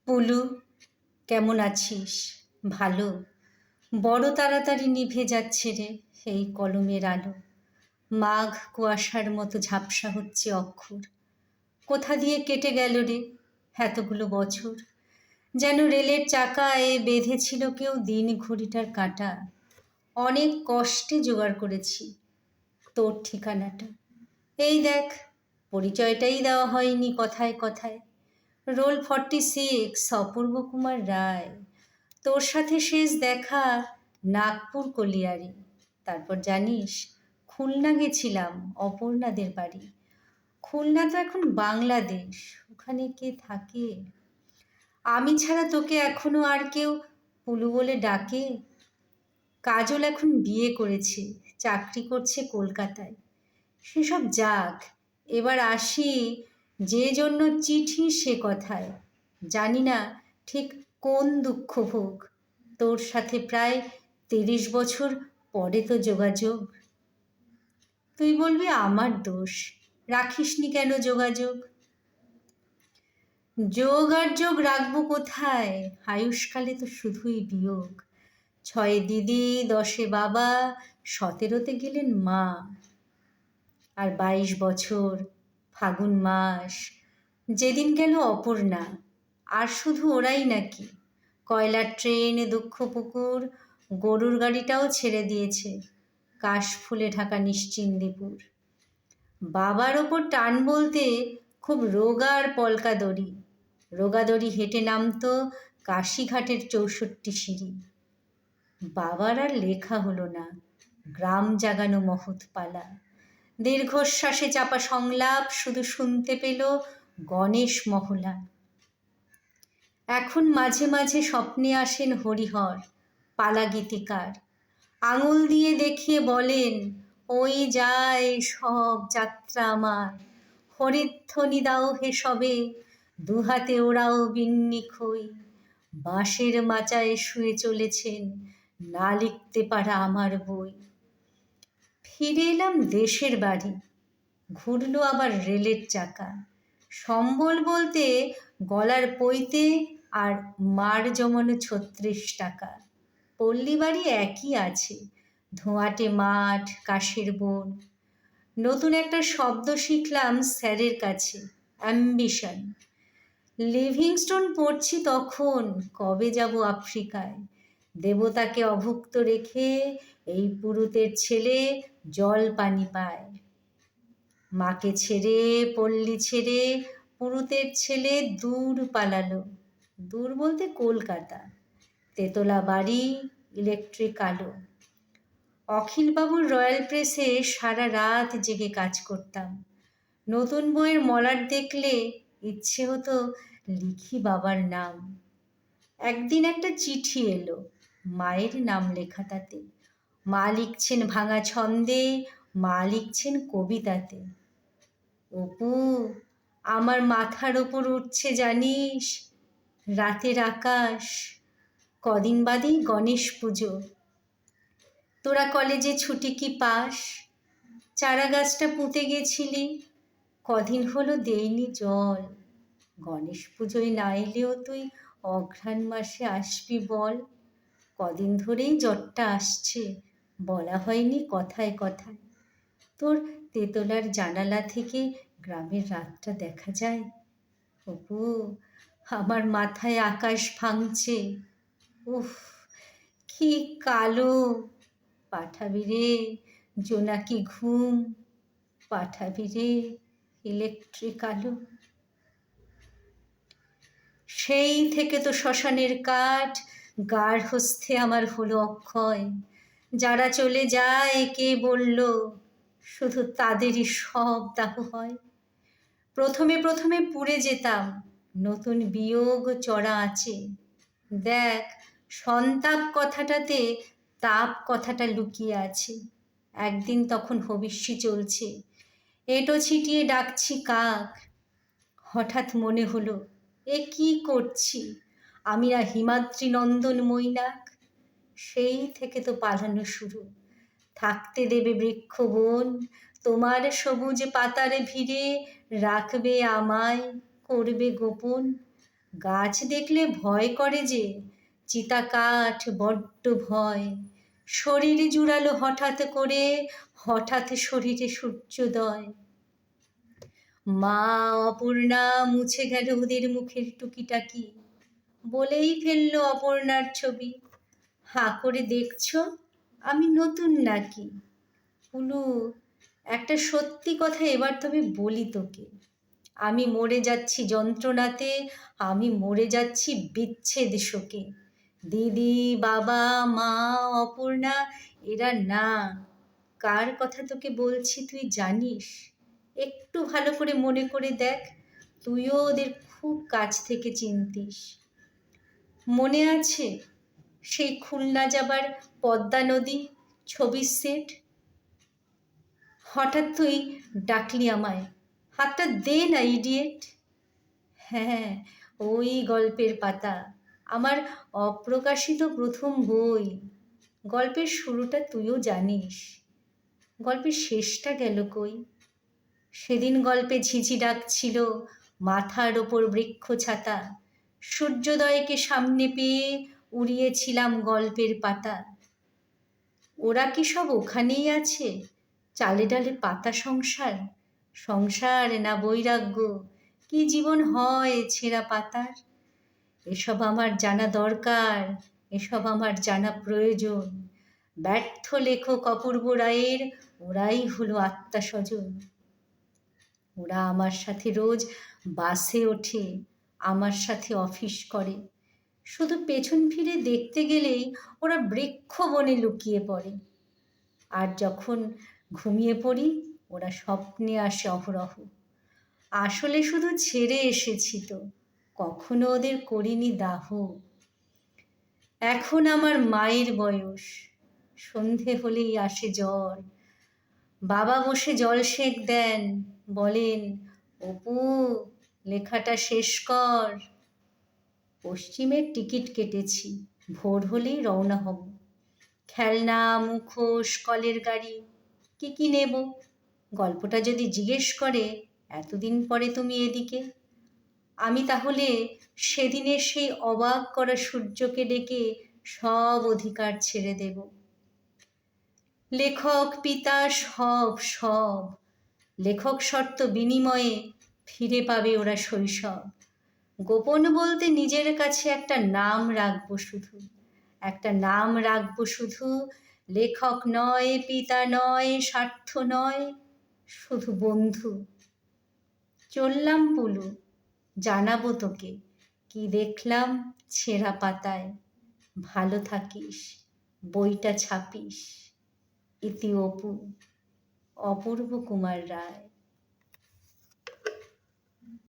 পুলু, কেমন আছিস? ভালো। বড় তাড়াতাড়ি নিভে যাচ্ছে রে এই কলমের আলো। মাঘ কুয়াশার মতো ঝাপসা হচ্ছে অক্ষর। কোথা দিয়ে কেটে গেল রে এতগুলো বছর? যেন রেলের চাকায় বেঁধেছিল কেউ দিন ঘড়িটার কাঁটা। অনেক কষ্টে জোগাড় করেছি তোর ঠিকানাটা। এই দেখ, পরিচয়টাই দেওয়া হয়নি কথায় কথায়। রোল 46, অপূর্ব কুমার রায়। তোর সাথে শেষ দেখা নাগপুর কলিয়ারি। তারপর জানিস, খুলনা গেছিলাম অপর্ণাদের বাড়ি। খুলনা তো এখন বাংলাদেশ, ওখানে কে থাকে? আমি ছাড়া তোকে এখনো আর কেউ পুলু বলে ডাকে? কাজল এখন বিয়ে করেছে, চাকরি করছে কলকাতায়। সেসব যাক, এবার আসি যে জন্য চিঠি সে কথায়। জানি না ঠিক কোন দুঃখ ভোগ, তোর সাথে প্রায় 30 বছর পরে তো যোগাযোগ। তুই বলবি আমার দোষ, রাখিসনি কেন যোগাযোগ? যোগ আর যোগ রাখবো কোথায়? আয়ুষ্কালে তো শুধুই বিয়োগ। 6 দিদি, 10 বাবা, 17তে গেলেন মা। আর 22 বছর, ফাগুন মাস, যেদিন গেল অপর্ণা। আর শুধু ওরাই নাকি, কয়লার ট্রেন, দুঃখপুকুর, গরুর গাড়িটাও ছেড়ে দিয়েছে কাশফুলে ঢাকা নিশ্চিন্দিপুর। বাবার ওপর টান বলতে খুব রোগা আর পলকা দড়ি। রোগা দড়ি হেঁটে নামতো কাশীঘাটের 64 সিঁড়ি। বাবার আর লেখা হলো না, গ্রাম জাগানো মহৎ পালা। দীর্ঘশ্বাসে চাপা সংলাপ শুধু শুনতে পেল গণেশ মহলা। এখন মাঝে মাঝে স্বপ্নে আসেন হরিহর, পালা গীতিকার। আঙুল দিয়ে দেখিয়ে বলেন, ওই যায় সব যাত্রা আমার। হরিধ্বনি দাও হে সবে, দুহাতে ওরাও বিন্নি খই। বাঁশের মাচায় শুয়ে চলেছেন, না লিখতে পারা আমার বই। ফিরে এলাম দেশের বাড়ি, ঘুরলো আবার রেলের চাকা। সম্বল বলতে গলার পৈতে আর মার জমানো 36 টাকা। পল্লী বাড়ি একই আছে, ধোঁয়াটে মাঠ, কাশের বন। নতুন একটা শব্দ শিখলাম স্যারের কাছে, অ্যাম্বিশন। লিভিংস্টোন পড়ছি তখন, কবে যাব আফ্রিকায়। দেবতাকে অভুক্ত রেখে এই পুরুতের ছেলে জল পানি পায়। মাকে ছেড়ে, পল্লী ছেড়ে, পুরুতের ছেলে দূর পালালো। দূর বলতে কলকাতা। তেতলা বাড়ি, ইলেকট্রিক আলো। অখিলবাবুর রয়্যাল প্রেসে সারা রাত জেগে কাজ করতাম। নতুন বইয়ের মলাট দেখলে ইচ্ছে হতো লিখি বাবার নাম। একদিন একটা চিঠি এলো, মায়ের নাম লেখা তাতে। মা লিখছেন ভাঙা ছন্দে, মা লিখছেন কবিতাতে। অপু, আমার মাথার ওপর উঠছে জানিস রাতের আকাশ। কদিন বাদেই গণেশ পুজো। তোরা কলেজে ছুটি কি পাস? চারা গাছটা পুঁতে গেছিলি, কদিন হলো দেইনি জল। গণেশ পুজোয় না এলেও তুই অঘ্রাণ মাসে আসবি বল। কদিন ধরেই জ্বরটা আসছে, বলা হয়নি কথায় কথায়। তোর তেতলার জানালা থেকে গ্রামের রাতটা দেখা যায়। অপু, আমার মাথায় আকাশ ভাঙছে। উফ, কি কালো। পাঠাবি রে জোনাকি ঘুম, পাঠাবি রে ইলেকট্রিক আলো। সেই থেকে তো শ্মশানের কাঠ, গার্হস্থ্যে আমার হলো অক্ষয়। যারা চলে যায় কে বলল, শুধু তাদেরই সব দাহ হয়। প্রথমে প্রথমে পুড়ে যেতাম, নতুন বিয়োগ চড়া আছে। দেখ, সন্তাপ কথাটাতে তাপ কথাটা লুকিয়ে আছে। একদিন তখন হবিষ্যি চলছে, এঁটো ছিটিয়ে ডাকছি কাক। হঠাৎ মনে হলো, এ কি করছি, আমি না হিমাদ্রি নন্দন মৈনাক? সেই থেকে তো পালানো শুরু। থাকতে দেবে বৃক্ষবন, তোমার সবুজ পাতার ভিড়ে রাখবে আমায়, করবে গোপন। গাছ দেখলে ভয় করে যে, চিতা কাঠ বড্ড ভয়। শরীর জুড়ালো হঠাৎ করে, হঠাৎ শরীরে সূর্যোদয়। মা অপর্ণা মুছে গেল ওদের মুখের টুকিটাকি, বলেই ফেললো অপর্ণার ছবি, হাঁ করে দেখছো আমি নতুন নাকি। পুলু, একটা সত্যি কথা এবার তবে বলি তোকে, আমি মরে যাচ্ছি যন্ত্রণাতে, আমি মরে যাচ্ছি বিচ্ছেদ শোকে। দিদি, বাবা, মা, অপর্ণা এরা না, কার কথা তোকে বলছি তুই জানিস? একটু ভালো করে মনে করে দেখ, তুইও ওদের খুব কাছ থেকে চিনতিস। মনে আছে সেই খুলনা যাবার পদ্মা নদী ছবির সেট? হঠাৎ তুই ডাকলি আমায়, হাতটা দে না ইডিয়েট। হ্যাঁ, ওই গল্পের পাতা, আমার অপ্রকাশিত প্রথম বই। গল্পের শুরুটা তুইও জানিস, গল্পের শেষটা গেল কই? সেদিন গল্পে ঝিঝি ডাকছিল, মাথার ওপর বৃক্ষ ছাতা, সূর্যোদয়কে সামনে পেয়ে উড়িয়েছিলাম গল্পের পাতা। ওরা কি সব ওখানেই আছে, চালে ডালে পাতা সংসার? সংসার না বৈরাগ্য, কি জীবন হয় ছেঁড়া পাতার? এসব আমার জানা দরকার, এসব আমার জানা প্রয়োজন। ব্যর্থ লেখক অপূর্ব রায়ের ওরাই হলো আত্মস্বজন। ওরা আমার সাথে রোজ বাসে ওঠে, আমার সাথে অফিস করে, শুধু পেছন ফিরে দেখতে গেলেই ওরা বৃক্ষ বনে লুকিয়ে পড়ে। আর যখন ঘুমিয়ে পড়ি ওরা স্বপ্নে আসে অহরহ। আসলে শুধু ছেড়ে এসেছি তো, কখনো ওদের করিনি দাহ। এখন আমার মায়ের বয়স, সন্ধে হলেই আসে জ্বর। বাবা বসে জল সেঁক দেন, বলেন, অপু লেখাটা শেষ কর। পশ্চিমের টিকিট কেটেছি, ভোর হলেই রওনা হব। খেলনা, মুখোশ, কলের গাড়ি, কি কি নেব? গল্পটা যদি জিজ্ঞেস করে, এতদিন পরে তুমি এদিকে, আমি তাহলে সেদিনের সেই অবাক করা সূর্যকে ডেকে সব অধিকার ছেড়ে দেব। লেখক পিতা সব সব, লেখক শর্ত বিনিময়ে ফিরে পাবে ওরা শৈশব। গোপন বলতে নিজের কাছে একটা নাম রাখবো শুধু, একটা নাম রাখবো শুধু। লেখক নয়, পিতা নয়, স্বার্থ নয়, শুধু বন্ধু। চললাম পুলু, জানাবো তোকে কি দেখলাম ছেঁড়া পাতায়। ভালো থাকিস, বইটা ছাপিস। ইতি অপু, অপূর্ব কুমার রায়।